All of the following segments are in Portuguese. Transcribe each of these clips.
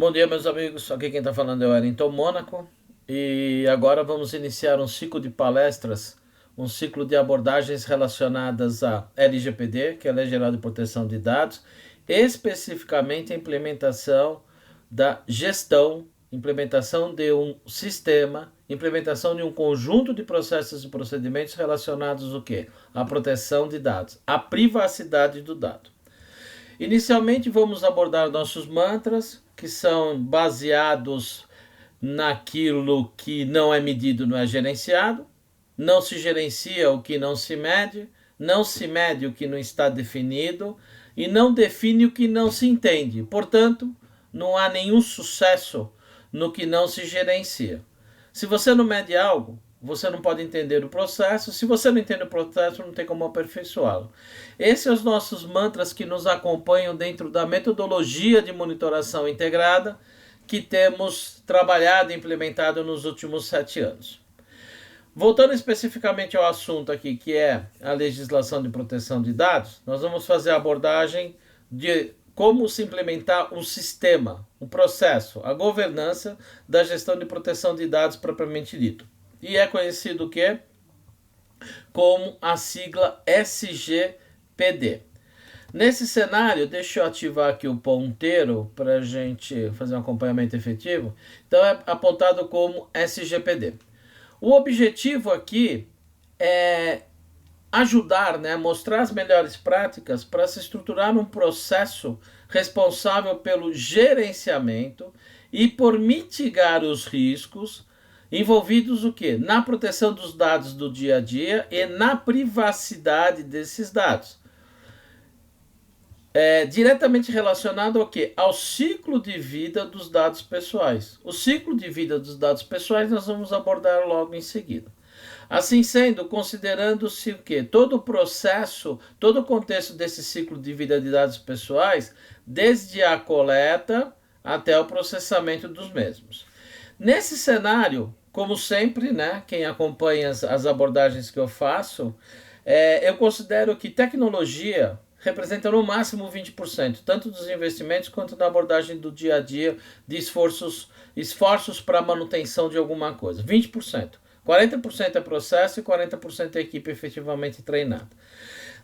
Bom dia, meus amigos. Aqui quem está falando é o Wellington Mônaco e agora vamos iniciar um ciclo de palestras, um ciclo de abordagens relacionadas à LGPD, que é a Lei Geral de Proteção de Dados, especificamente a implementação da gestão, implementação de um sistema, implementação de um conjunto de processos e procedimentos relacionados ao quê? À proteção de dados, à privacidade do dado. Inicialmente vamos abordar nossos mantras, que são baseados naquilo que não é medido, não é gerenciado, não se gerencia o que não se mede, não se mede o que não está definido e não define o que não se entende. Portanto, não há nenhum sucesso no que não se gerencia. Se você não mede algo, você não pode entender o processo. Se você não entende o processo, não tem como aperfeiçoá-lo. Esses são os nossos mantras que nos acompanham dentro da metodologia de monitoração integrada que temos trabalhado e implementado nos últimos 7 anos. Voltando especificamente ao assunto aqui, que é a legislação de proteção de dados, nós vamos fazer a abordagem de como se implementar um sistema, um processo, a governança da gestão de proteção de dados propriamente dito. E é conhecido o que? Como a sigla SGPD. Nesse cenário, deixa eu ativar aqui o ponteiro para a gente fazer um acompanhamento efetivo. Então é apontado como SGPD. O objetivo aqui é ajudar, né, mostrar as melhores práticas para se estruturar um processo responsável pelo gerenciamento e por mitigar os riscos envolvidos o quê? Na proteção dos dados do dia a dia e na privacidade desses dados. Diretamente relacionado ao quê? Ao ciclo de vida dos dados pessoais. O ciclo de vida dos dados pessoais nós vamos abordar logo em seguida. Assim sendo, considerando-se o quê? Todo o processo, todo o contexto desse ciclo de vida de dados pessoais, desde a coleta até o processamento dos mesmos. Nesse cenário, como sempre, né, quem acompanha as abordagens que eu faço, eu considero que tecnologia representa no máximo 20%, tanto dos investimentos quanto na abordagem do dia a dia de esforços para a manutenção de alguma coisa. 20%. 40% é processo e 40% é equipe efetivamente treinada.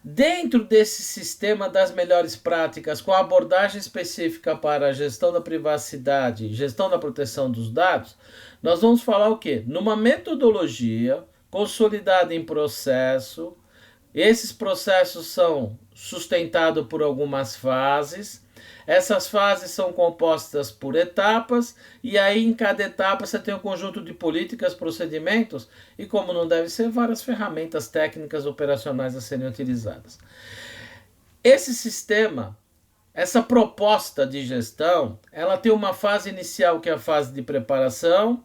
Dentro desse sistema das melhores práticas, com abordagem específica para a gestão da privacidade, gestão da proteção dos dados, nós vamos falar o quê? Numa metodologia consolidada em processo. Esses processos são sustentados por algumas fases. Essas fases são compostas por etapas, e aí em cada etapa você tem um conjunto de políticas, procedimentos e, como não deve ser, várias ferramentas técnicas operacionais a serem utilizadas. Esse sistema, essa proposta de gestão, ela tem uma fase inicial que é a fase de preparação.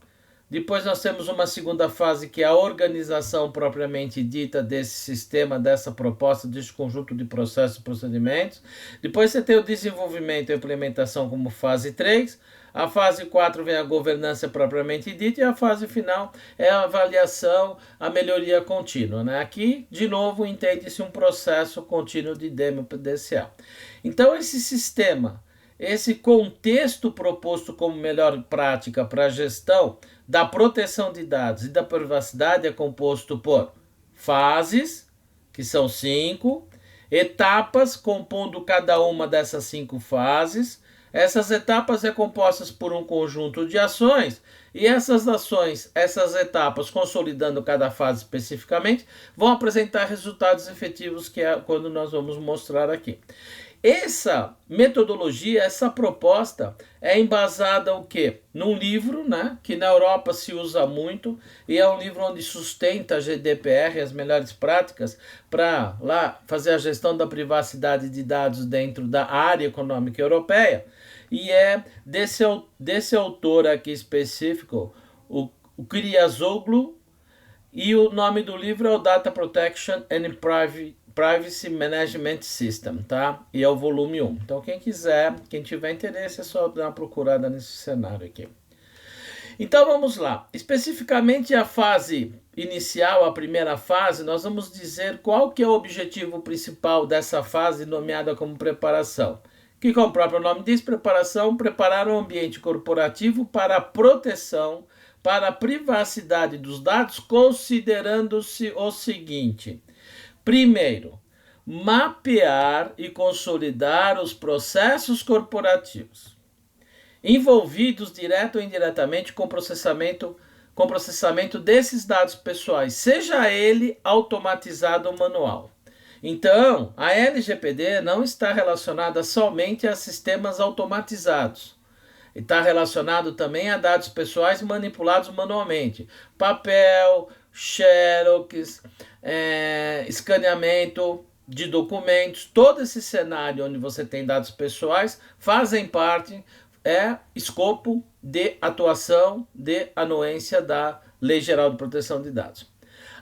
Depois nós temos uma segunda fase que é a organização propriamente dita desse sistema, dessa proposta, desse conjunto de processos e procedimentos. Depois você tem o desenvolvimento e a implementação como fase 3. A fase 4 vem a governança propriamente dita e a fase final é a avaliação, a melhoria contínua, né? Aqui, de novo, entende-se um processo contínuo de DEMO-PDCA. Então, esse sistema, esse contexto proposto como melhor prática para a gestão da proteção de dados e da privacidade é composto por fases, que são 5, etapas compondo cada uma dessas 5 fases. Essas etapas é compostas por um conjunto de ações, e essas ações, essas etapas, consolidando cada fase especificamente, vão apresentar resultados efetivos, que é quando nós vamos mostrar aqui. Essa metodologia, essa proposta é embasada o quê? Num livro, né, que na Europa se usa muito, e é um livro onde sustenta a GDPR, as melhores práticas para lá fazer a gestão da privacidade de dados dentro da área econômica europeia. E é desse autor aqui específico, o Kyriazoglou, e o nome do livro é o Data Protection and Privacy Management System, tá? E é o volume 1. Então, quem quiser, quem tiver interesse, é só dar uma procurada nesse cenário aqui. Então, vamos lá. Especificamente a fase inicial, a primeira fase, nós vamos dizer qual que é o objetivo principal dessa fase, nomeada como preparação, que, como o próprio nome diz, preparação, preparar o ambiente corporativo para a proteção, para a privacidade dos dados, considerando-se o seguinte: primeiro, mapear e consolidar os processos corporativos envolvidos direto ou indiretamente com processamento desses dados pessoais, seja ele automatizado ou manual. Então, a LGPD não está relacionada somente a sistemas automatizados. Está relacionado também a dados pessoais manipulados manualmente. Papel, xerox, escaneamento de documentos, todo esse cenário onde você tem dados pessoais fazem parte, escopo de atuação de anuência da Lei Geral de Proteção de Dados.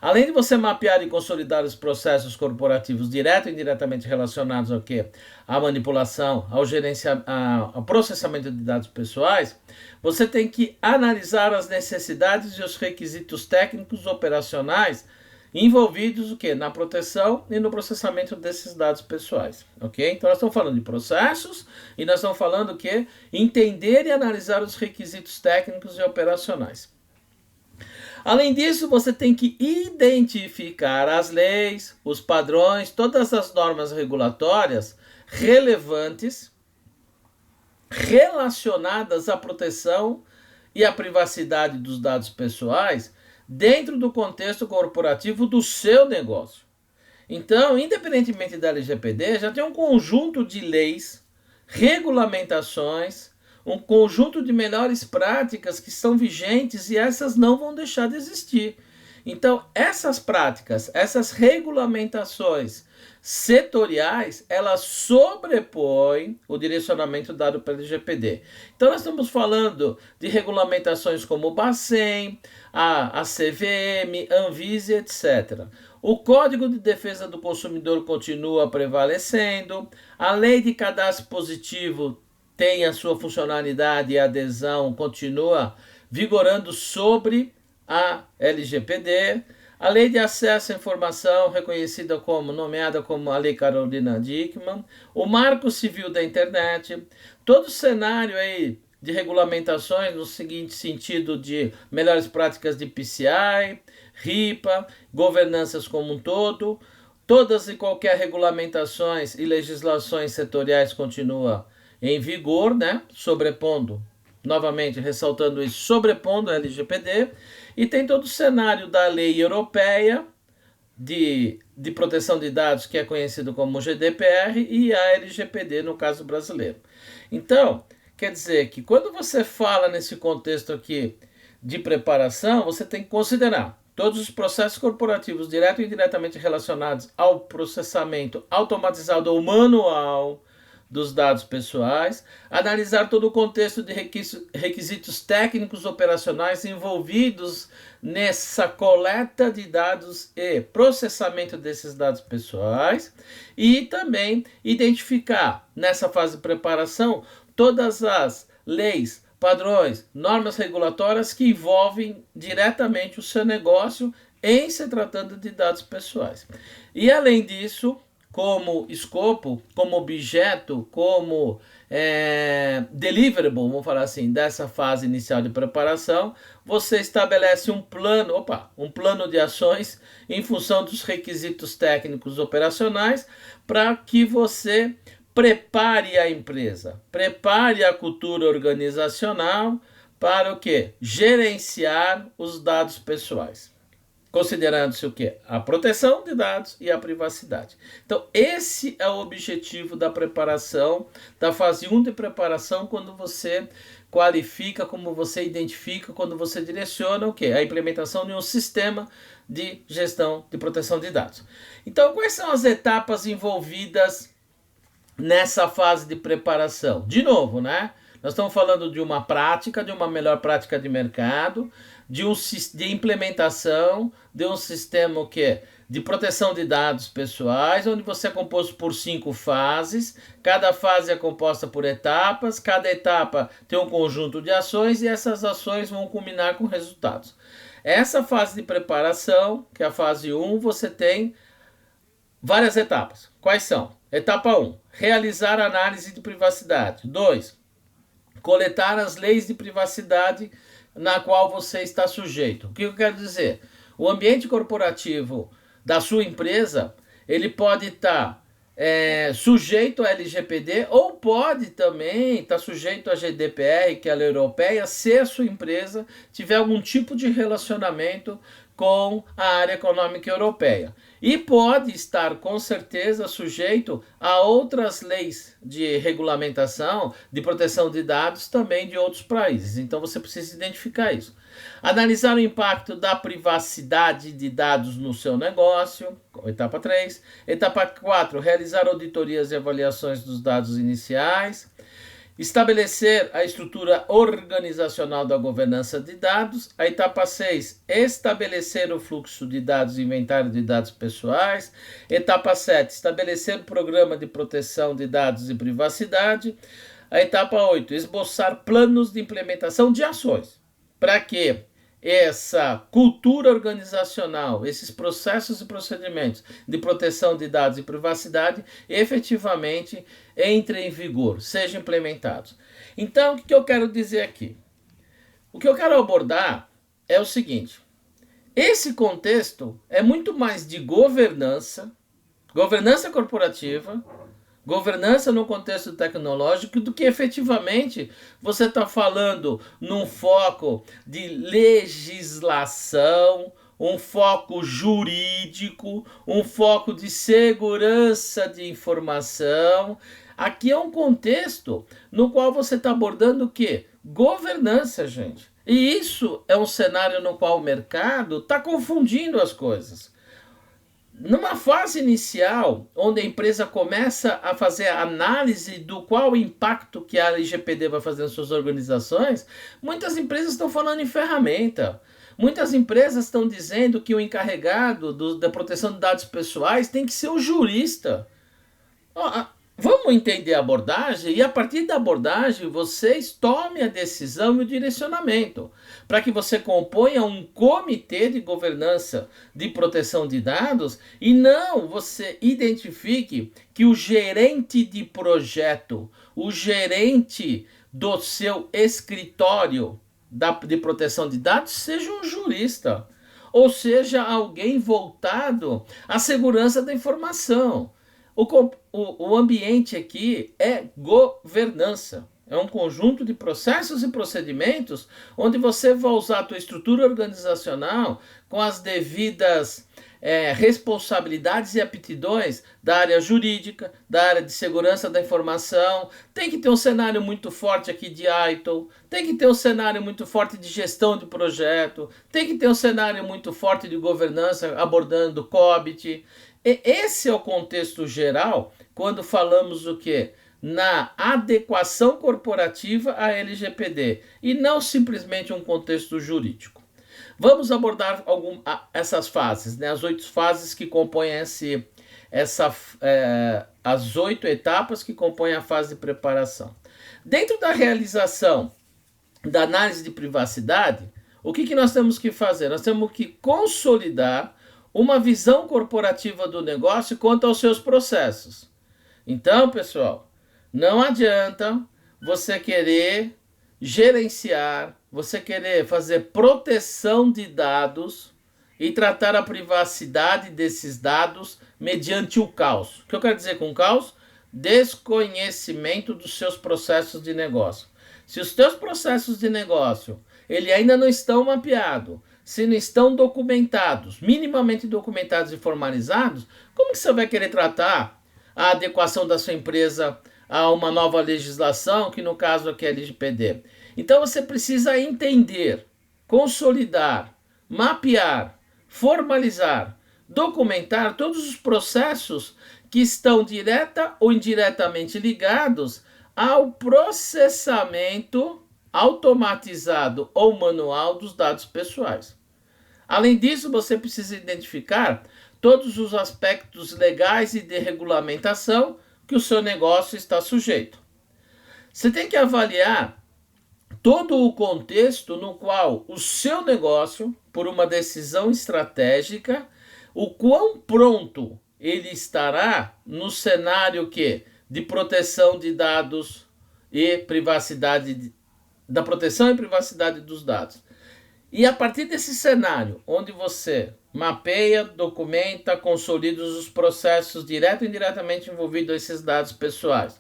Além de você mapear e consolidar os processos corporativos direto e indiretamente relacionados ao quê? À manipulação, ao processamento de dados pessoais, você tem que analisar as necessidades e os requisitos técnicos operacionais envolvidos o quê? Na proteção e no processamento desses dados pessoais, ok? Então nós estamos falando de processos e nós estamos falando que entender e analisar os requisitos técnicos e operacionais. Além disso, você tem que identificar as leis, os padrões, todas as normas regulatórias relevantes relacionadas à proteção e à privacidade dos dados pessoais dentro do contexto corporativo do seu negócio. Então, independentemente da LGPD, já tem um conjunto de leis, regulamentações, um conjunto de melhores práticas que são vigentes e essas não vão deixar de existir. Então, essas práticas, essas regulamentações setoriais, elas sobrepõem o direcionamento dado pela LGPD. Então, nós estamos falando de regulamentações como o Bacen, a CVM, Anvisa, etc. O Código de Defesa do Consumidor continua prevalecendo, a Lei de Cadastro Positivo tem a sua funcionalidade e adesão continua vigorando sobre a LGPD, a Lei de Acesso à Informação, reconhecida como, nomeada como a Lei Carolina Dickmann, o Marco Civil da Internet, todo o cenário aí de regulamentações no seguinte sentido de melhores práticas de PCI, RIPA, governanças como um todo, todas e qualquer regulamentações e legislações setoriais continua em vigor, né? Sobrepondo, novamente ressaltando isso, sobrepondo a LGPD, e tem todo o cenário da lei europeia de proteção de dados, que é conhecido como GDPR, e a LGPD no caso brasileiro. Então, quer dizer que quando você fala nesse contexto aqui de preparação, você tem que considerar todos os processos corporativos direto e indiretamente relacionados ao processamento automatizado ou manual dos dados pessoais, analisar todo o contexto de requisitos técnicos operacionais envolvidos nessa coleta de dados e processamento desses dados pessoais e também identificar nessa fase de preparação todas as leis, padrões, normas regulatórias que envolvem diretamente o seu negócio em se tratando de dados pessoais. E além disso, como escopo, como objeto, como deliverable, vamos falar assim, dessa fase inicial de preparação, você estabelece um plano de ações em função dos requisitos técnicos operacionais para que você prepare a empresa, prepare a cultura organizacional para o quê? Gerenciar os dados pessoais. Considerando-se o quê? A proteção de dados e a privacidade. Então, esse é o objetivo da preparação, da fase 1 de preparação, quando você qualifica, como você identifica, quando você direciona o quê? A implementação de um sistema de gestão de proteção de dados. Então, quais são as etapas envolvidas nessa fase de preparação? De novo, né? Nós estamos falando de uma prática, de uma melhor prática de mercado, de implementação de um sistema de proteção de dados pessoais, onde você é composto por 5 fases, cada fase é composta por etapas, cada etapa tem um conjunto de ações e essas ações vão culminar com resultados. Essa fase de preparação, que é a fase 1, você tem várias etapas. Quais são? Etapa 1, realizar análise de privacidade. 2, coletar as leis de privacidade na qual você está sujeito. O que eu quero dizer? O ambiente corporativo da sua empresa, ele pode estar sujeito a LGPD ou pode também estar sujeito a GDPR, que é a lei europeia, se a sua empresa tiver algum tipo de relacionamento com a área econômica europeia. E pode estar, com certeza, sujeito a outras leis de regulamentação, de proteção de dados também de outros países. Então você precisa identificar isso. Analisar o impacto da privacidade de dados no seu negócio, etapa 3. Etapa 4, realizar auditorias e avaliações dos dados iniciais. Estabelecer a estrutura organizacional da governança de dados. A etapa 6, estabelecer o fluxo de dados e inventário de dados pessoais. Etapa 7, estabelecer o programa de proteção de dados e privacidade. A etapa 8, esboçar planos de implementação de ações para que essa cultura organizacional, esses processos e procedimentos de proteção de dados e privacidade efetivamente entrem em vigor, sejam implementados. Então, o que eu quero dizer aqui? O que eu quero abordar é o seguinte: esse contexto é muito mais de governança corporativa, governança no contexto tecnológico, do que efetivamente você está falando num foco de legislação, um foco jurídico, um foco de segurança de informação. Aqui é um contexto no qual você está abordando o quê? Governança, gente. E isso é um cenário no qual o mercado está confundindo as coisas. Numa fase inicial, onde a empresa começa a fazer a análise do qual o impacto que a LGPD vai fazer nas suas organizações, muitas empresas estão falando em ferramenta. Muitas empresas estão dizendo que o encarregado da proteção de dados pessoais tem que ser o jurista. Vamos entender a abordagem e a partir da abordagem vocês tomem a decisão e o direcionamento para que você componha um comitê de governança de proteção de dados e não você identifique que o gerente de projeto, o gerente do seu escritório de proteção de dados seja um jurista ou seja alguém voltado à segurança da informação. O ambiente aqui é governança. É um conjunto de processos e procedimentos onde você vai usar a tua estrutura organizacional com as devidas responsabilidades e aptidões da área jurídica, da área de segurança da informação. Tem que ter um cenário muito forte aqui de ITIL, tem que ter um cenário muito forte de gestão de projeto, tem que ter um cenário muito forte de governança abordando COBIT. Esse é o contexto geral quando falamos o quê? Na adequação corporativa à LGPD e não simplesmente um contexto jurídico. Vamos abordar essas fases, né? As 8 fases que compõem as 8 etapas que compõem a fase de preparação. Dentro da realização da análise de privacidade, o que nós temos que fazer? Nós temos que consolidar uma visão corporativa do negócio quanto aos seus processos. Então, pessoal, não adianta você querer gerenciar, você querer fazer proteção de dados e tratar a privacidade desses dados mediante o caos. O que eu quero dizer com caos? Desconhecimento dos seus processos de negócio. Se os teus processos de negócio ele ainda não estão mapeados, se não estão documentados, minimamente documentados e formalizados, como que você vai querer tratar a adequação da sua empresa a uma nova legislação, que no caso aqui é a LGPD? Então você precisa entender, consolidar, mapear, formalizar, documentar todos os processos que estão direta ou indiretamente ligados ao processamento automatizado ou manual dos dados pessoais. Além disso, você precisa identificar todos os aspectos legais e de regulamentação que o seu negócio está sujeito. Você tem que avaliar todo o contexto no qual o seu negócio, por uma decisão estratégica, o quão pronto ele estará no cenário de proteção de dados e privacidade, da proteção e privacidade dos dados. E a partir desse cenário, onde você mapeia, documenta, consolida os processos direto e indiretamente envolvidos a esses dados pessoais,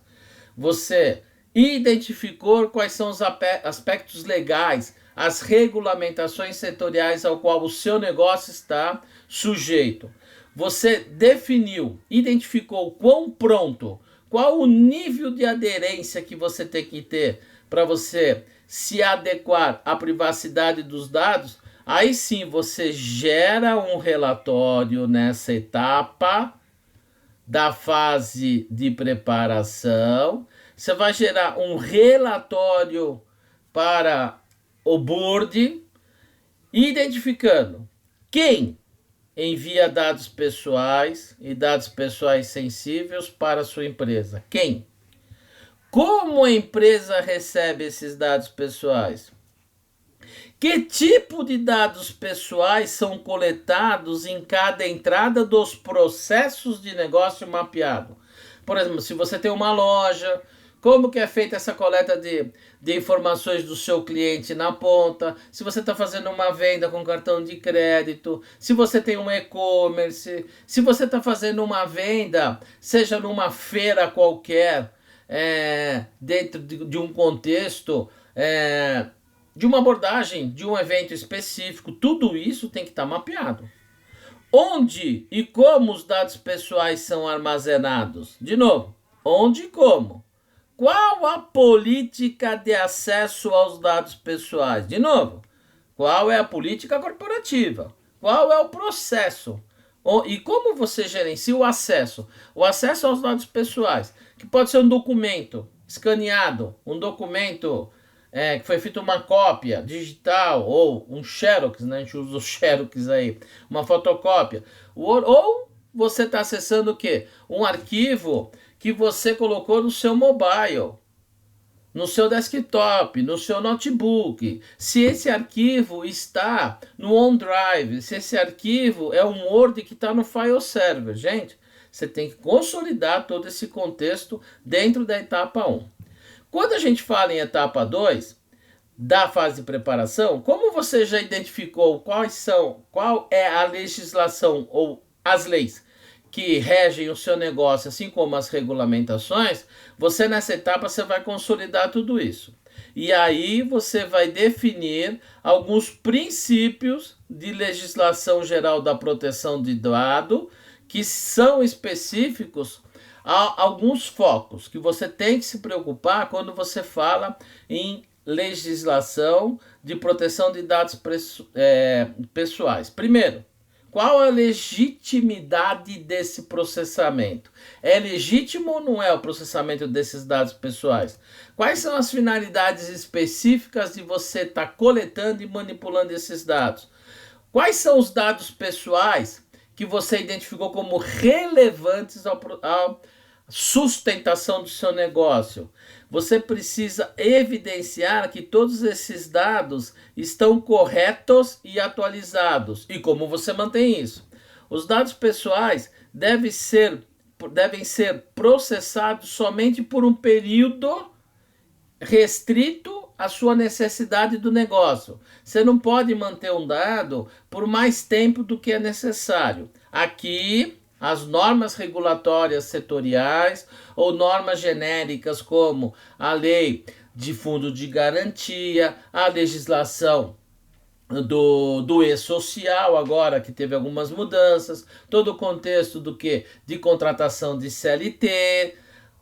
você identificou quais são os aspectos legais, as regulamentações setoriais ao qual o seu negócio está sujeito. Você definiu, identificou quão pronto, qual o nível de aderência que você tem que ter para você se adequar à privacidade dos dados. Aí sim você gera um relatório nessa etapa da fase de preparação. Você vai gerar um relatório para o board, identificando quem envia dados pessoais e dados pessoais sensíveis para a sua empresa. Quem? Como a empresa recebe esses dados pessoais? Que tipo de dados pessoais são coletados em cada entrada dos processos de negócio mapeado? Por exemplo, se você tem uma loja, como que é feita essa coleta de informações do seu cliente na ponta? Se você está fazendo uma venda com cartão de crédito, se você tem um e-commerce, se você está fazendo uma venda, seja numa feira qualquer, dentro de um contexto, de uma abordagem, de um evento específico, tudo isso tem que estar mapeado. Onde e como os dados pessoais são armazenados? De novo, onde e como? Qual a política de acesso aos dados pessoais? De novo, qual é a política corporativa? Qual é o processo? E como você gerencia o acesso? O acesso aos dados pessoais, que pode ser um documento escaneado, um documento que foi feita uma cópia digital, ou um xerox, né? A gente usa o xerox aí, uma fotocópia. Ou você está acessando o quê? Um arquivo que você colocou no seu mobile, no seu desktop, no seu notebook. Se esse arquivo está no OneDrive, se esse arquivo é um Word que está no file server. Gente, você tem que consolidar todo esse contexto dentro da etapa 1. Quando a gente fala em etapa 2, da fase de preparação, como você já identificou qual é a legislação ou as leis que regem o seu negócio, assim como as regulamentações, você nessa etapa você vai consolidar tudo isso. E aí você vai definir alguns princípios de legislação geral da proteção de dado que são específicos a alguns focos que você tem que se preocupar quando você fala em legislação de proteção de dados pessoais. Primeiro, qual a legitimidade desse processamento? É legítimo ou não é o processamento desses dados pessoais? Quais são as finalidades específicas de você estar coletando e manipulando esses dados? Quais são os dados pessoais que você identificou como relevantes à sustentação do seu negócio? Você precisa evidenciar que todos esses dados estão corretos e atualizados. E como você mantém isso? Os dados pessoais devem ser processados somente por um período restrito à sua necessidade do negócio. Você não pode manter um dado por mais tempo do que é necessário. Aqui, as normas regulatórias setoriais ou normas genéricas como a lei de fundo de garantia, a legislação do e-social agora que teve algumas mudanças, todo o contexto de contratação de CLT,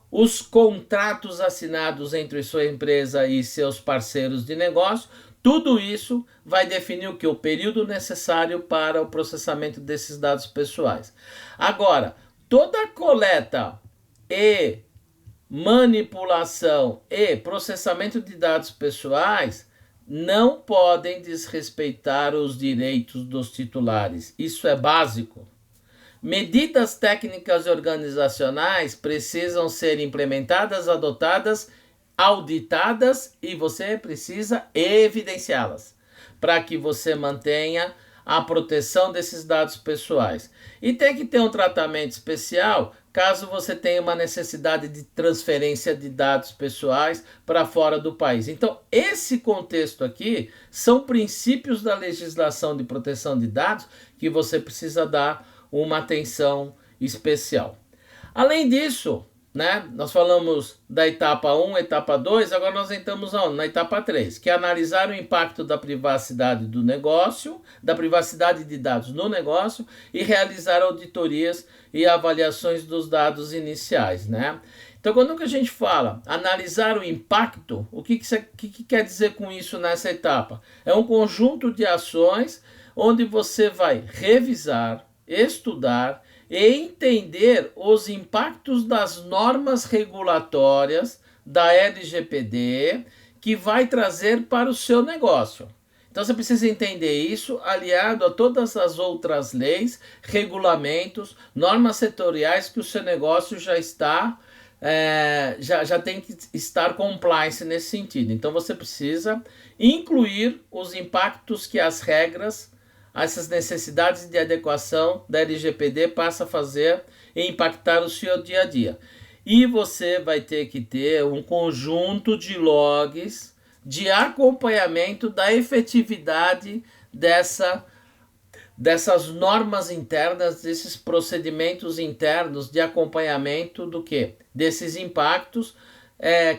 os contratos assinados entre sua empresa e seus parceiros de negócio, tudo isso vai definir o período necessário para o processamento desses dados pessoais. Agora, toda a coleta e manipulação e processamento de dados pessoais não podem desrespeitar os direitos dos titulares. Isso é básico. Medidas técnicas e organizacionais precisam ser implementadas, adotadas, auditadas e você precisa evidenciá-las para que você mantenha a proteção desses dados pessoais. E tem que ter um tratamento especial caso você tenha uma necessidade de transferência de dados pessoais para fora do país. Então, esse contexto aqui são princípios da legislação de proteção de dados que você precisa dar uma atenção especial. Além disso, né, nós falamos da etapa 1, etapa 2, agora nós entramos na etapa 3, que é analisar o impacto da privacidade do negócio, da privacidade de dados no negócio e realizar auditorias e avaliações dos dados iniciais, né? Então, quando que a gente fala analisar o impacto, o que quer dizer com isso nessa etapa? É um conjunto de ações onde você vai revisar, estudar e entender os impactos das normas regulatórias da LGPD que vai trazer para o seu negócio. Então você precisa entender isso aliado a todas as outras leis, regulamentos, normas setoriais que o seu negócio já está, já tem que estar compliance nesse sentido. Então você precisa incluir os impactos que as regras, essas necessidades de adequação da LGPD passa a fazer e impactar o seu dia a dia. E você vai ter que ter um conjunto de logs de acompanhamento da efetividade dessas normas internas, desses procedimentos internos de acompanhamento do quê? Desses impactos,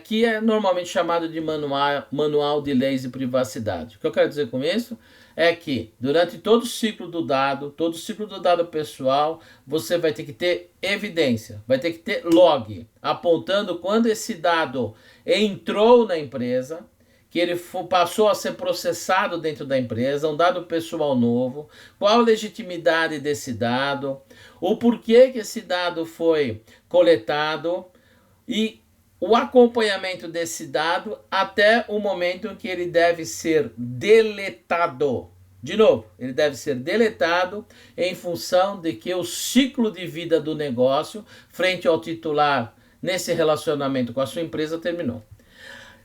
que é normalmente chamado de manual de leis de privacidade. O que eu quero dizer com isso é que durante todo o ciclo do dado, pessoal, você vai ter que ter evidência, vai ter que ter log, apontando quando esse dado entrou na empresa, que ele passou a ser processado dentro da empresa, um dado pessoal novo, qual a legitimidade desse dado, o porquê que esse dado foi coletado e o acompanhamento desse dado até o momento em que ele deve ser deletado. De novo, ele deve ser deletado em função de que o ciclo de vida do negócio, frente ao titular nesse relacionamento com a sua empresa, terminou.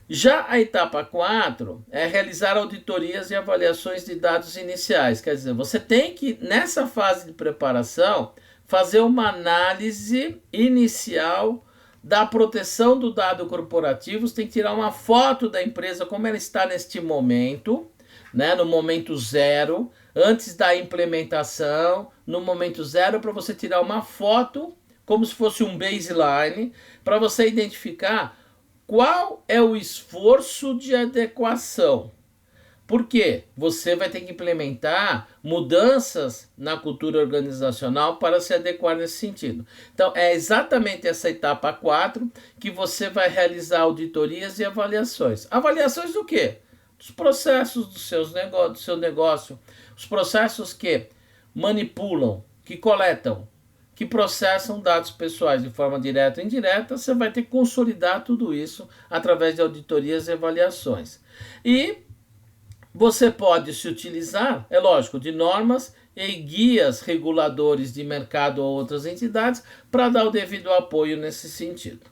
Já a etapa 4 é realizar auditorias e avaliações de dados iniciais. Quer dizer, você tem que, nessa fase de preparação, fazer uma análise inicial da proteção do dado corporativo. Você tem que tirar uma foto da empresa, como ela está neste momento, né, no momento zero, antes da implementação, no momento zero, para você tirar uma foto, como se fosse um baseline, para você identificar qual é o esforço de adequação. Porque você vai ter que implementar mudanças na cultura organizacional para se adequar nesse sentido. Então, é exatamente essa etapa 4 que você vai realizar auditorias e avaliações. Avaliações do quê? Dos processos do seu negócio, os processos que manipulam, que coletam, que processam dados pessoais de forma direta ou indireta. Você vai ter que consolidar tudo isso através de auditorias e avaliações. E você pode se utilizar, é lógico, de normas e guias reguladores de mercado ou outras entidades para dar o devido apoio nesse sentido.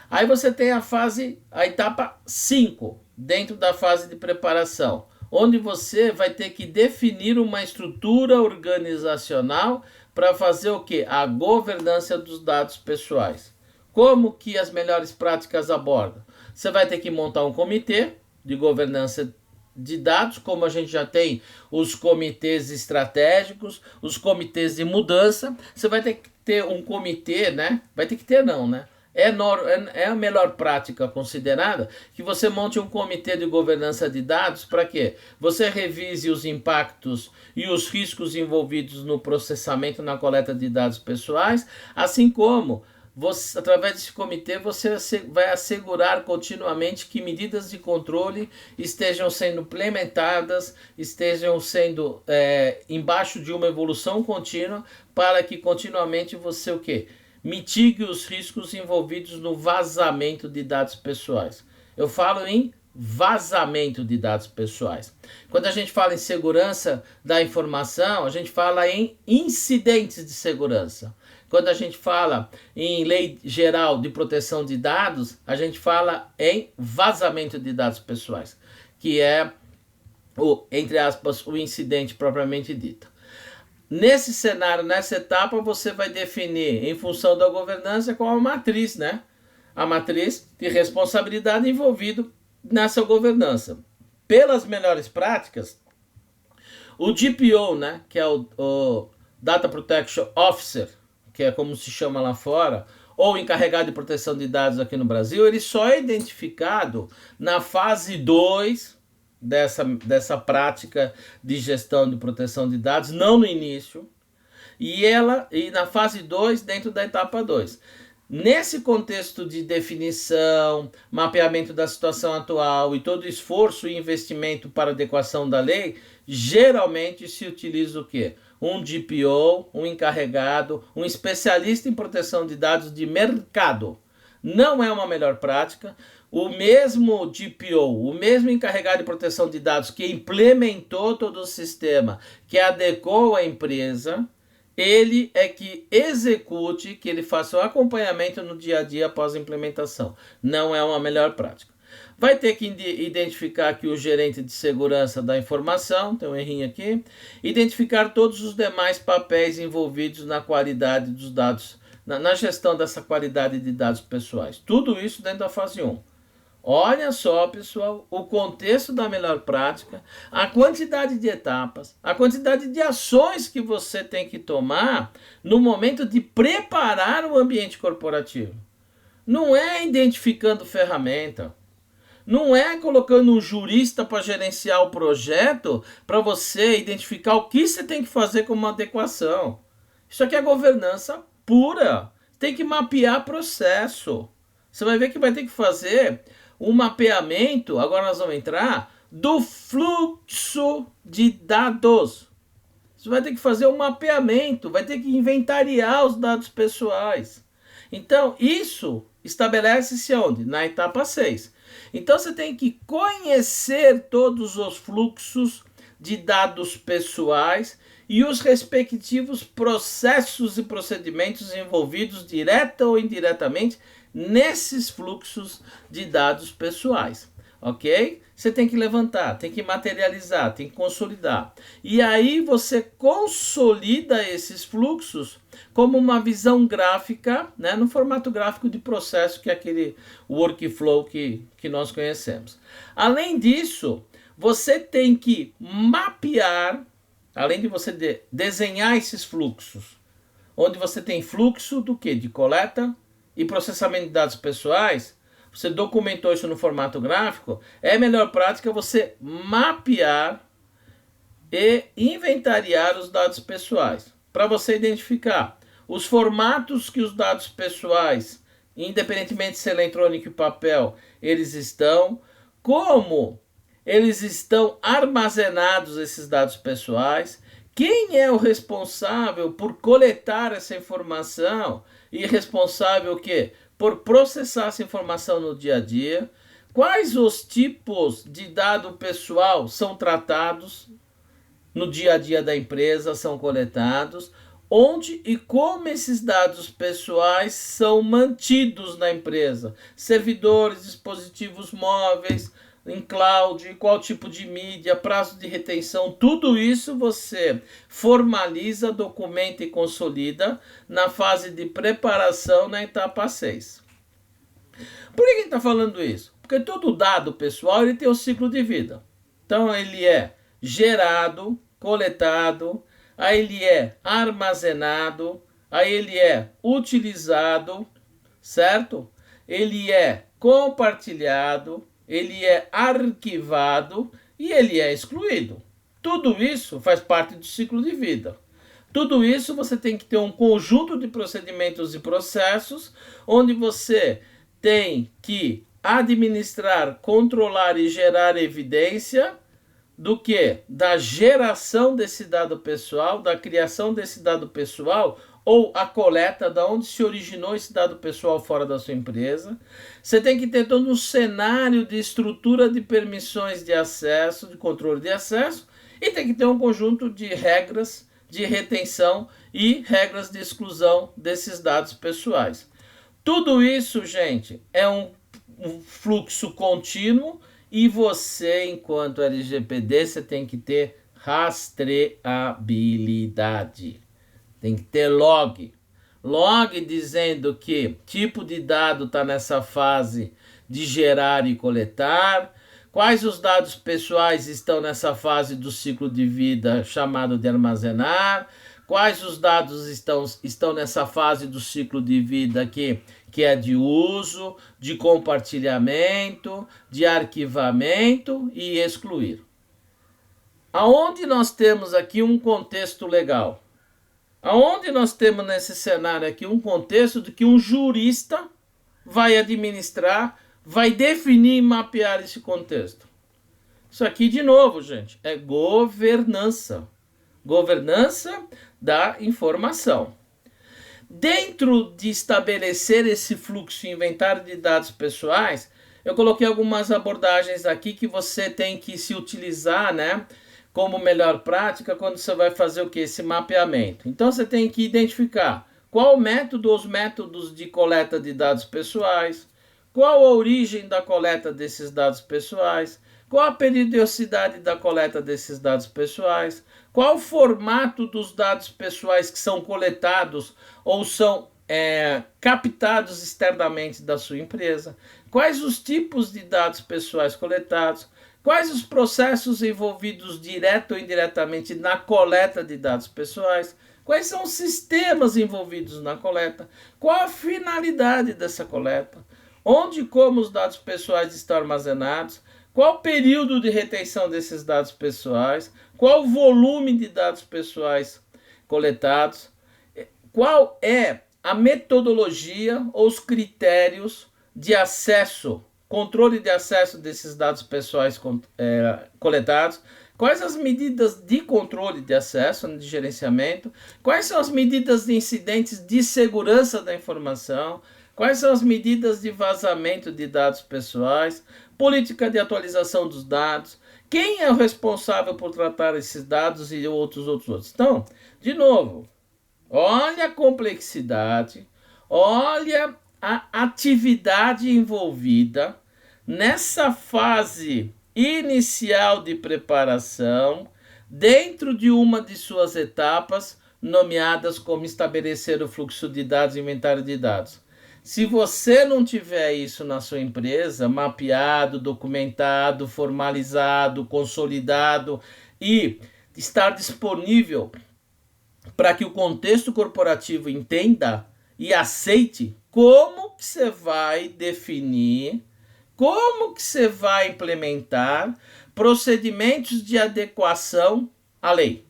Aí você tem a etapa 5, dentro da fase de preparação, onde você vai ter que definir uma estrutura organizacional para fazer o quê? A governança dos dados pessoais. Como que as melhores práticas abordam? Você vai ter que montar um comitê de governança de dados, como a gente já tem os comitês estratégicos, os comitês de mudança. Você vai ter que ter um comitê, né? Vai ter que ter não, né? É a melhor prática considerada que você monte um comitê de governança de dados para quê? Você revise os impactos e os riscos envolvidos no processamento, na coleta de dados pessoais, assim como você, através desse comitê, você vai assegurar continuamente que medidas de controle estejam sendo implementadas, estejam sendo embaixo de uma evolução contínua, para que continuamente você o quê? Mitigue os riscos envolvidos no vazamento de dados pessoais. Eu falo em vazamento de dados pessoais. Quando a gente fala em segurança da informação, a gente fala em incidentes de segurança. Quando a gente fala em lei geral de proteção de dados, a gente fala em vazamento de dados pessoais, que é ou, entre aspas, o incidente propriamente dito. Nesse cenário, nessa etapa, você vai definir, em função da governança, qual a matriz, né? A matriz de responsabilidade envolvida nessa governança. Pelas melhores práticas, o DPO, né, que é o Data Protection Officer, que é como se chama lá fora, ou encarregado de proteção de dados aqui no Brasil, ele só é identificado na fase 2 dessa prática de gestão de proteção de dados, não no início, e na fase 2 dentro da etapa 2. Nesse contexto de definição, mapeamento da situação atual e todo esforço e investimento para adequação da lei, geralmente se utiliza o quê? Um DPO, um encarregado, um especialista em proteção de dados de mercado. Não é uma melhor prática. O mesmo DPO, o mesmo encarregado de proteção de dados que implementou todo o sistema, que adequou a empresa, ele é que execute, que ele faça o acompanhamento no dia a dia após a implementação. Não é uma melhor prática. Vai ter que identificar aqui o gerente de segurança da informação, tem um errinho aqui. Identificar todos os demais papéis envolvidos na qualidade dos dados, na gestão dessa qualidade de dados pessoais. Tudo isso dentro da fase 1. Olha só, pessoal, o contexto da melhor prática, a quantidade de etapas, a quantidade de ações que você tem que tomar no momento de preparar o ambiente corporativo. Não é identificando ferramenta, não é colocando um jurista para gerenciar o projeto para você identificar o que você tem que fazer como adequação. Isso aqui é governança pura. Tem que mapear processo. Você vai ver que vai ter que fazer um mapeamento, agora nós vamos entrar, do fluxo de dados. Você vai ter que fazer um mapeamento, vai ter que inventariar os dados pessoais. Então, isso estabelece-se onde? Na etapa 6. Então, você tem que conhecer todos os fluxos de dados pessoais e os respectivos processos e procedimentos envolvidos direta ou indiretamente nesses fluxos de dados pessoais, ok? Você tem que levantar, tem que materializar, tem que consolidar. E aí você consolida esses fluxos como uma visão gráfica, né, no formato gráfico de processo, que é aquele workflow que nós conhecemos. Além disso, você tem que mapear, além de você desenhar esses fluxos, onde você tem fluxo do quê? De coleta e processamento de dados pessoais, você documentou isso no formato gráfico, é melhor prática você mapear e inventariar os dados pessoais, para você identificar os formatos que os dados pessoais, independentemente de ser eletrônico e papel, eles estão, como eles estão armazenados, esses dados pessoais, quem é o responsável por coletar essa informação e responsável o quê? Por processar essa informação no dia a dia, quais os tipos de dado pessoal são tratados no dia a dia da empresa, são coletados, onde e como esses dados pessoais são mantidos na empresa, servidores, dispositivos móveis, em cloud, qual tipo de mídia, prazo de retenção, tudo isso você formaliza, documenta e consolida na fase de preparação na etapa 6. Por que a gente está falando isso? Porque todo dado pessoal ele tem um ciclo de vida. Então ele é gerado, coletado, aí ele é armazenado, aí ele é utilizado, certo? Ele é compartilhado, ele é arquivado e ele é excluído. Tudo isso faz parte do ciclo de vida. Tudo isso você tem que ter um conjunto de procedimentos e processos onde você tem que administrar, controlar e gerar evidência do que? Da geração desse dado pessoal, da criação desse dado pessoal ou a coleta, da onde se originou esse dado pessoal fora da sua empresa. Você tem que ter todo um cenário de estrutura de permissões de acesso, de controle de acesso, e tem que ter um conjunto de regras de retenção e regras de exclusão desses dados pessoais. Tudo isso, gente, é um fluxo contínuo E você, enquanto LGPD, você tem que ter rastreabilidade. Tem que ter log. Log dizendo que tipo de dado está nessa fase de gerar e coletar, quais os dados pessoais estão nessa fase do ciclo de vida chamado de armazenar, quais os dados estão nessa fase do ciclo de vida que é de uso, de compartilhamento, de arquivamento e excluir. Aonde nós temos aqui um contexto legal? Aonde nós temos nesse cenário aqui um contexto de que um jurista vai administrar, vai definir e mapear esse contexto? Isso aqui, de novo, gente, é governança. Governança da informação. Dentro de estabelecer esse fluxo e inventário de dados pessoais, eu coloquei algumas abordagens aqui que você tem que se utilizar, né, como melhor prática quando você vai fazer o que? Esse mapeamento. Então você tem que identificar qual o método ou os métodos de coleta de dados pessoais, qual a origem da coleta desses dados pessoais, qual a periodicidade da coleta desses dados pessoais, qual o formato dos dados pessoais que são coletados ou são captados externamente da sua empresa, quais os tipos de dados pessoais coletados, quais os processos envolvidos direto ou indiretamente na coleta de dados pessoais, quais são os sistemas envolvidos na coleta, qual a finalidade dessa coleta, onde e como os dados pessoais estão armazenados, qual o período de retenção desses dados pessoais, qual o volume de dados pessoais coletados, qual é a metodologia ou os critérios de acesso, controle de acesso desses dados pessoais coletados, quais as medidas de controle de acesso, de gerenciamento, quais são as medidas de incidentes de segurança da informação, quais são as medidas de vazamento de dados pessoais, política de atualização dos dados, quem é o responsável por tratar esses dados e outros. Então, de novo, olha a complexidade, olha a atividade envolvida nessa fase inicial de preparação, dentro de uma de suas etapas, nomeadas como estabelecer o fluxo de dados e inventário de dados. Se você não tiver isso na sua empresa, mapeado, documentado, formalizado, consolidado e estar disponível para que o contexto corporativo entenda e aceite, como que você vai definir, como que você vai implementar procedimentos de adequação à lei?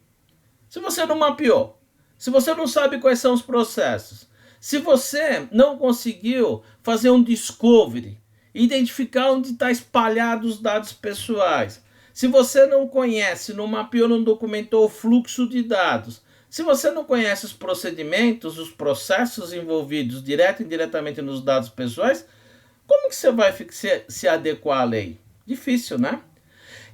Se você não mapeou, se você não sabe quais são os processos, se você não conseguiu fazer um discovery, identificar onde está espalhado os dados pessoais, se você não conhece, não mapeou, não documentou o fluxo de dados, se você não conhece os procedimentos, os processos envolvidos direto e indiretamente nos dados pessoais, como que você vai se adequar à lei? Difícil, né?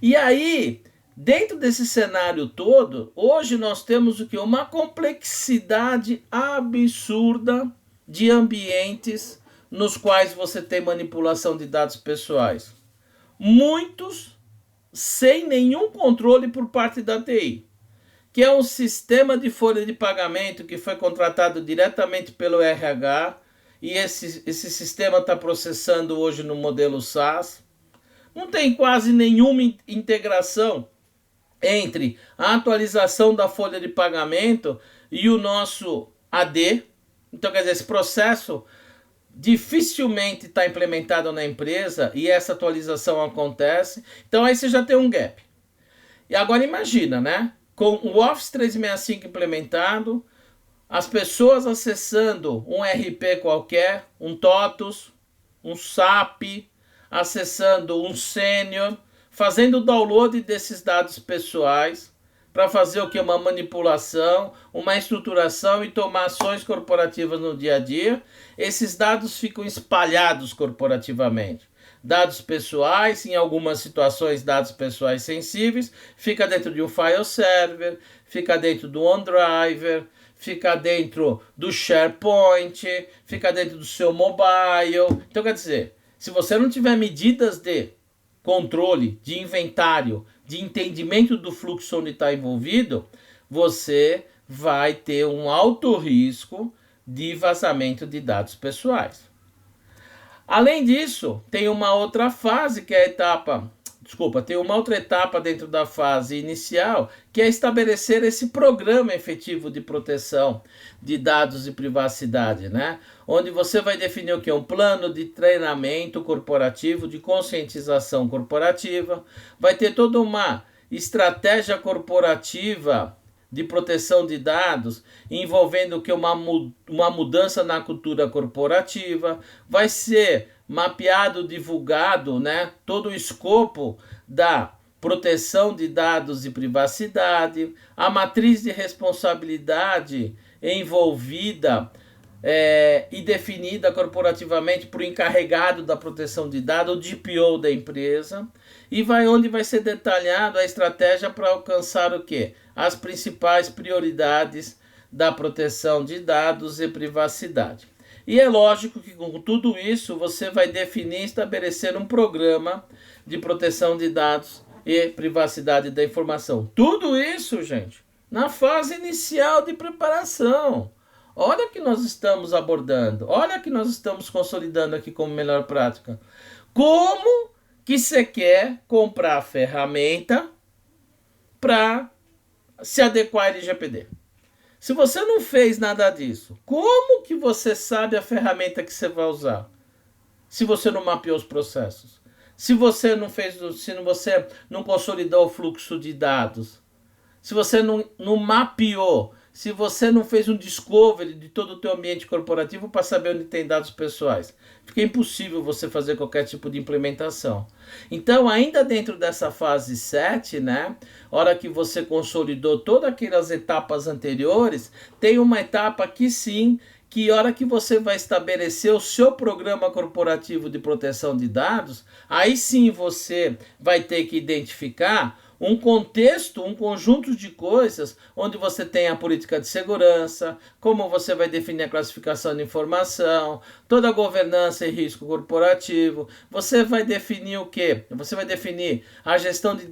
E aí, dentro desse cenário todo, hoje nós temos o que? Uma complexidade absurda de ambientes nos quais você tem manipulação de dados pessoais. Muitos sem nenhum controle por parte da TI, que é um sistema de folha de pagamento que foi contratado diretamente pelo RH, e esse sistema está processando hoje no modelo SaaS. Não tem quase nenhuma integração entre a atualização da folha de pagamento e o nosso AD. Então, quer dizer, esse processo dificilmente está implementado na empresa e essa atualização acontece. Então, aí você já tem um gap. E agora imagina, né? Com o Office 365 implementado, as pessoas acessando um RP qualquer, um TOTUS, um SAP, acessando um Senior, fazendo o download desses dados pessoais para fazer o que? Uma manipulação, uma estruturação e tomar ações corporativas no dia a dia. Esses dados ficam espalhados corporativamente. Dados pessoais, em algumas situações dados pessoais sensíveis, fica dentro de um file server, fica dentro do OneDrive, fica dentro do SharePoint, fica dentro do seu mobile. Então, quer dizer, se você não tiver medidas de controle, de inventário, de entendimento do fluxo onde está envolvido, você vai ter um alto risco de vazamento de dados pessoais. Além disso, tem uma outra fase que é a etapa... tem uma outra etapa dentro da fase inicial, que é estabelecer esse programa efetivo de proteção de dados e privacidade, né? Onde você vai definir o que é um plano de treinamento corporativo, de conscientização corporativa, vai ter toda uma estratégia corporativa de proteção de dados, envolvendo que uma mudança na cultura corporativa, vai ser mapeado, divulgado, né, todo o escopo da proteção de dados e privacidade, a matriz de responsabilidade envolvida e definida corporativamente por encarregado da proteção de dados, o DPO da empresa, e onde vai ser detalhado a estratégia para alcançar o quê? As principais prioridades da proteção de dados e privacidade. E é lógico que com tudo isso você vai definir e estabelecer um programa de proteção de dados e privacidade da informação. Tudo isso, gente, na fase inicial de preparação. Olha que nós estamos abordando, olha que nós estamos consolidando aqui como melhor prática. Como que você quer comprar a ferramenta para se adequar ao LGPD? Se você não fez nada disso, como que você sabe a ferramenta que você vai usar? Se você não mapeou os processos, se você não fez, se você não consolidou o fluxo de dados, se você não mapeou, se você não fez um discovery de todo o teu ambiente corporativo para saber onde tem dados pessoais, fica impossível você fazer qualquer tipo de implementação. Então, ainda dentro dessa fase 7, né, hora que você consolidou todas aquelas etapas anteriores, tem uma etapa que sim, que hora que você vai estabelecer o seu programa corporativo de proteção de dados, aí sim você vai ter que identificar um contexto, um conjunto de coisas onde você tem a política de segurança, como você vai definir a classificação de informação, toda a governança e risco corporativo. Você vai definir o quê? Você vai definir a gestão de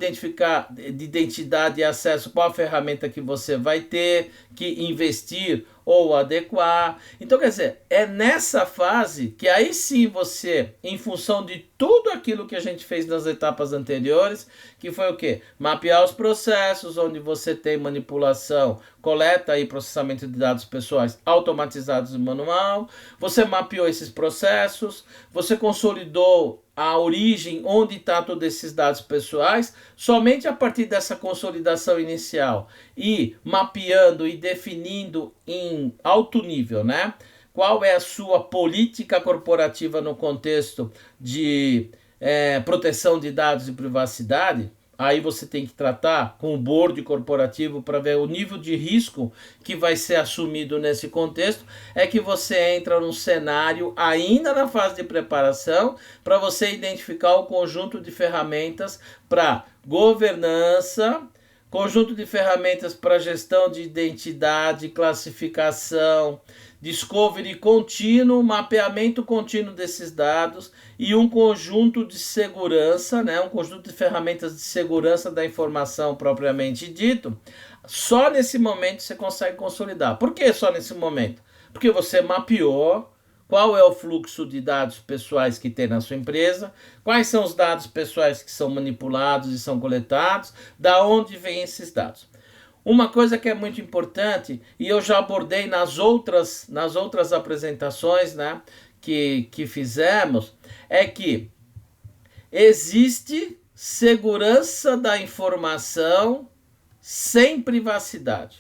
identidade e acesso, qual a ferramenta que você vai ter que investir ou adequar. Então, quer dizer, é nessa fase que aí sim você, em função de tudo aquilo que a gente fez nas etapas anteriores, que foi o quê? Mapear os processos, onde você tem manipulação, coleta e processamento de dados pessoais automatizados e manual, você mapeou esses processos, você consolidou a origem, onde está todos esses dados pessoais, somente a partir dessa consolidação inicial e mapeando e definindo em alto nível, né? Qual é a sua política corporativa no contexto de proteção de dados e privacidade? Aí você tem que tratar com o board corporativo para ver o nível de risco que vai ser assumido nesse contexto. É que você entra num cenário ainda na fase de preparação para você identificar o conjunto de ferramentas para governança, conjunto de ferramentas para gestão de identidade, classificação, discovery contínuo, mapeamento contínuo desses dados e um conjunto de segurança, né? Um conjunto de ferramentas de segurança da informação propriamente dito. Só nesse momento você consegue consolidar. Por que só nesse momento? Porque você mapeou qual é o fluxo de dados pessoais que tem na sua empresa, quais são os dados pessoais que são manipulados e são coletados, da onde vêm esses dados. Uma coisa que é muito importante, e eu já abordei nas outras apresentações, né, que fizemos, é que existe segurança da informação sem privacidade.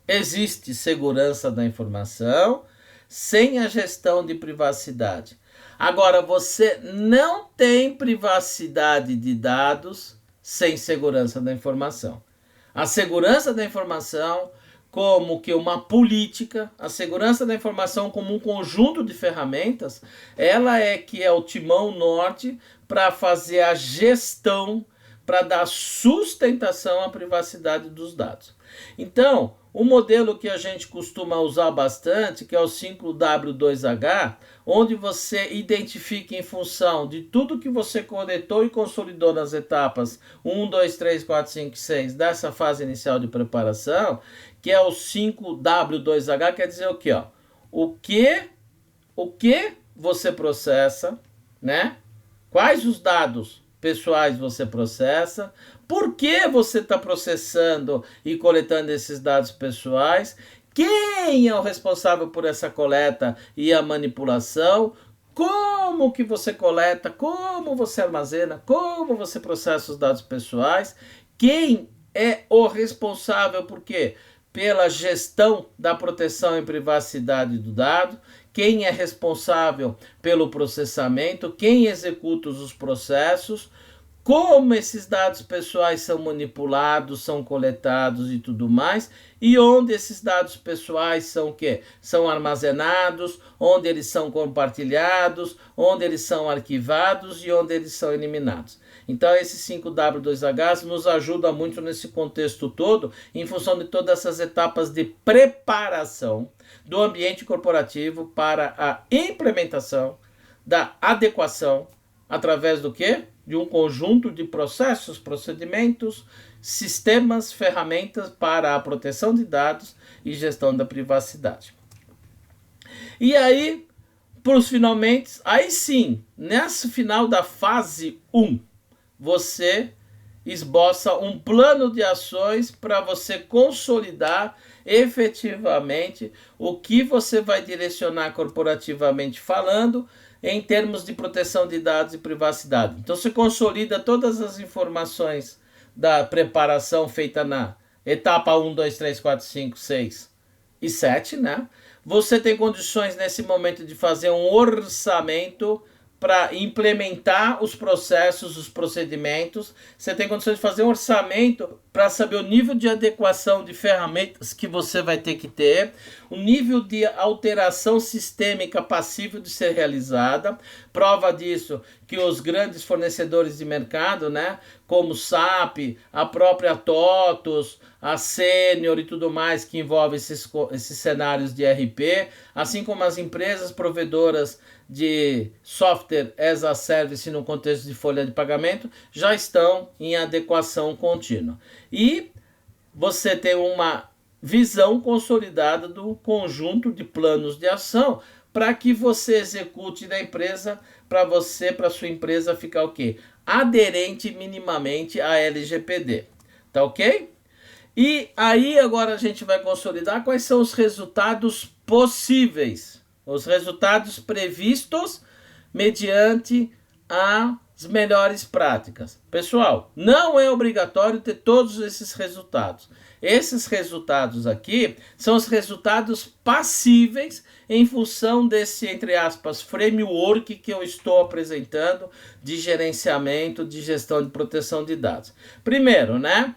Existe segurança da informação sem a gestão de privacidade. Agora, você não tem privacidade de dados sem segurança da informação. A segurança da informação como que uma política, a segurança da informação como um conjunto de ferramentas, ela é que é o timão norte para fazer a gestão, para dar sustentação à privacidade dos dados. Então, o modelo que a gente costuma usar bastante, que é o 5W2H, onde você identifica em função de tudo que você coletou e consolidou nas etapas 1, 2, 3, 4, 5, 6 dessa fase inicial de preparação, que é o 5W2H, quer dizer o quê? Ó? O que você processa, né? Quais os dados pessoais você processa, por que você está processando e coletando esses dados pessoais, quem é o responsável por essa coleta e a manipulação, como que você coleta, como você armazena, como você processa os dados pessoais, quem é o responsável por quê? Pela gestão da proteção e privacidade do dado, quem é responsável pelo processamento, quem executa os processos, como esses dados pessoais são manipulados, são coletados e tudo mais, e onde esses dados pessoais são o quê? São armazenados, onde eles são compartilhados, onde eles são arquivados e onde eles são eliminados. Então, esses 5W2Hs nos ajuda muito nesse contexto todo, em função de todas essas etapas de preparação do ambiente corporativo para a implementação da adequação, através do quê? De um conjunto de processos, procedimentos, sistemas, ferramentas para a proteção de dados e gestão da privacidade. E aí, para os finalmente, aí sim, nesse final da fase 1, você esboça um plano de ações para você consolidar efetivamente o que você vai direcionar corporativamente falando em termos de proteção de dados e privacidade. Então você consolida todas as informações da preparação feita na etapa 1, 2, 3, 4, 5, 6 e 7, né? Você tem condições nesse momento de fazer um orçamento para implementar os processos, os procedimentos. Você tem condições de fazer um orçamento para saber o nível de adequação de ferramentas que você vai ter que ter, o nível de alteração sistêmica passível de ser realizada. Prova disso que os grandes fornecedores de mercado, né, como SAP, a própria TOTUS, a Senior e tudo mais que envolve esses cenários de RP, assim como as empresas provedoras de software as a service no contexto de folha de pagamento, já estão em adequação contínua. E você tem uma visão consolidada do conjunto de planos de ação para que você execute na empresa, para sua empresa ficar o quê? Aderente minimamente à LGPD. Tá ok? E aí agora a gente vai consolidar quais são os resultados possíveis, os resultados previstos mediante as melhores práticas. Pessoal, não é obrigatório ter todos esses resultados. Esses resultados aqui são os resultados passíveis em função desse, entre aspas, framework que eu estou apresentando de gerenciamento, de gestão de proteção de dados. Primeiro, né?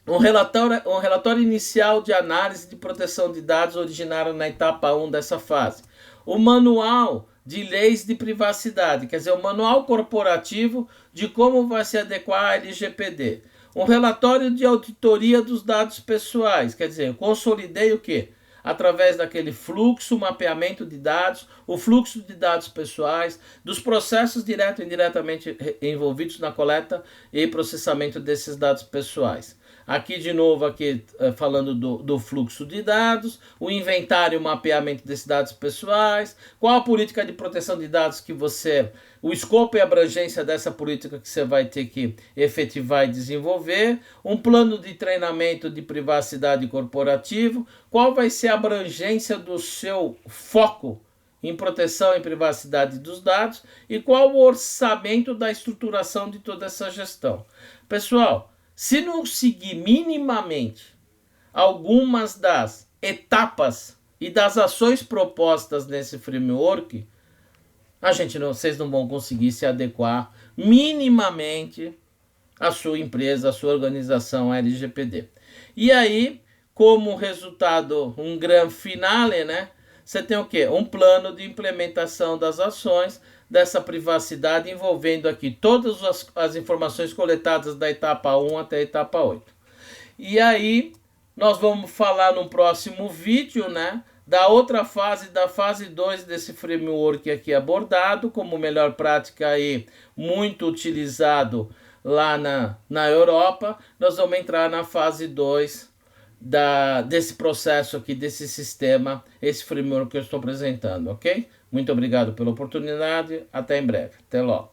Um relatório inicial de análise de proteção de dados originaram na etapa 1 dessa fase. O manual de leis de privacidade, quer dizer, o manual corporativo de como vai se adequar à LGPD. Um relatório de auditoria dos dados pessoais, quer dizer, eu consolidei o quê? Através daquele fluxo, mapeamento de dados, o fluxo de dados pessoais, dos processos direto e indiretamente envolvidos na coleta e processamento desses dados pessoais. Aqui de novo, falando do fluxo de dados, o inventário e o mapeamento desses dados pessoais, qual a política de proteção de dados que o escopo e a abrangência dessa política que você vai ter que efetivar e desenvolver, um plano de treinamento de privacidade corporativo, qual vai ser a abrangência do seu foco em proteção e privacidade dos dados e qual o orçamento da estruturação de toda essa gestão. Pessoal, se não seguir minimamente algumas das etapas e das ações propostas nesse framework, vocês não vão conseguir se adequar minimamente à sua empresa, à sua organização LGPD. E aí, como resultado, um grande finale, né? Você tem o quê? Um plano de implementação das ações dessa privacidade envolvendo aqui todas as informações coletadas da etapa 1 até a etapa 8. E aí, nós vamos falar no próximo vídeo, né? Da outra fase, da fase 2 desse framework aqui abordado, como melhor prática aí, muito utilizado lá na Europa. Nós vamos entrar na fase 2 desse processo aqui, desse sistema, esse framework que eu estou apresentando, ok? Muito obrigado pela oportunidade, até em breve, até logo.